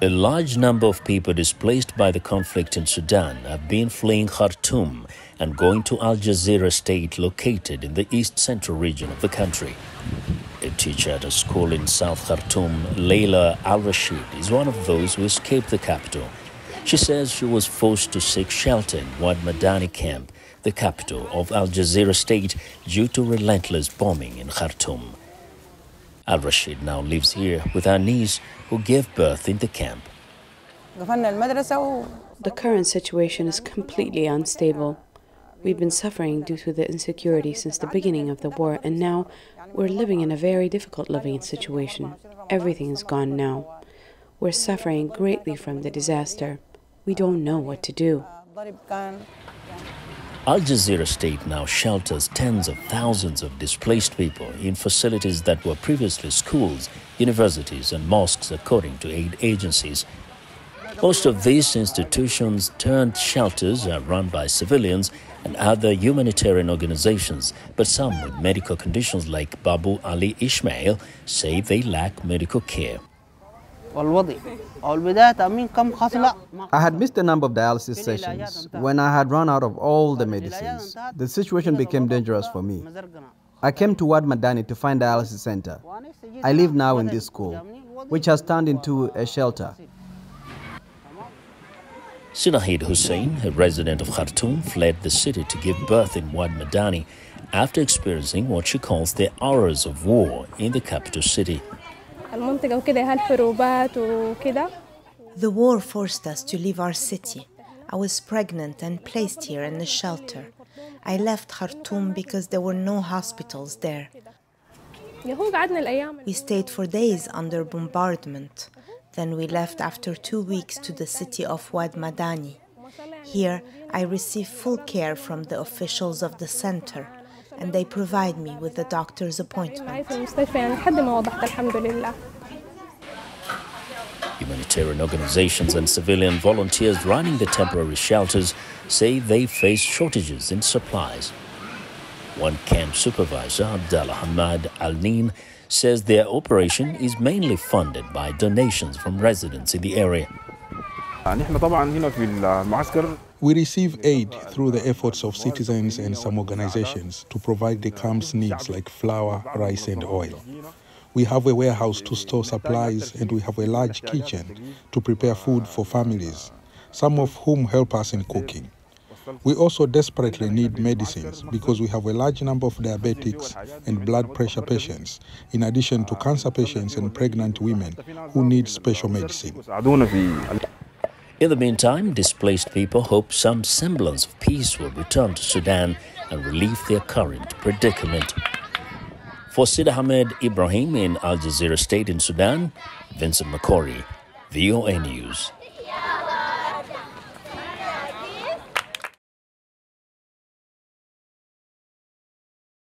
A large number of people displaced by the conflict in Sudan have been fleeing Khartoum and going to Al Jazeera state located in the east central region of the country. A teacher at a school in South Khartoum, Layla Al-Rashid, is one of those who escaped the capital. She says she was forced to seek shelter in Wad Madani camp, the capital of Al Jazeera state, due to relentless bombing in Khartoum. Al-Rashid now lives here with her niece, who gave birth in the camp. The current situation is completely unstable. We've been suffering due to the insecurity since the beginning of the war, and now we're living in a very difficult living situation. Everything is gone now. We're suffering greatly from the disaster. We don't know what to do. Al Jazeera state now shelters tens of thousands of displaced people in facilities that were previously schools, universities and mosques, according to aid agencies. Most of these institutions turned shelters are run by civilians and other humanitarian organizations, but some with medical conditions like Babu Ali Ismail say they lack medical care. I had missed a number of dialysis sessions when I had run out of all the medicines. The situation became dangerous for me. I came to Wad Madani to find a dialysis center. I live now in this school, which has turned into a shelter. Sinahid Hussein, a resident of Khartoum, fled the city to give birth in Wad Madani after experiencing what she calls the horrors of war in the capital city. The war forced us to leave our city. I was pregnant and placed here in a shelter. I left Khartoum because there were no hospitals there. We stayed for days under bombardment. Then we left after 2 weeks to the city of Wad Madani. Here, I receive full care from the officials of the center, and they provide me with a doctor's appointment. Humanitarian organizations and civilian volunteers running the temporary shelters say they face shortages in supplies. One camp supervisor, Abdallah Hamad Al-Nin, says their operation is mainly funded by donations from residents in the area. We receive aid through the efforts of citizens and some organizations to provide the camp's needs like flour, rice and oil. We have a warehouse to store supplies, and we have a large kitchen to prepare food for families, some of whom help us in cooking. We also desperately need medicines because we have a large number of diabetics and blood pressure patients, in addition to cancer patients and pregnant women who need special medicine. In the meantime, displaced people hope some semblance of peace will return to Sudan and relieve their current predicament. For Sid Ahmed Ibrahim in Al Jazeera State in Sudan, Vincent Makori, VOA News.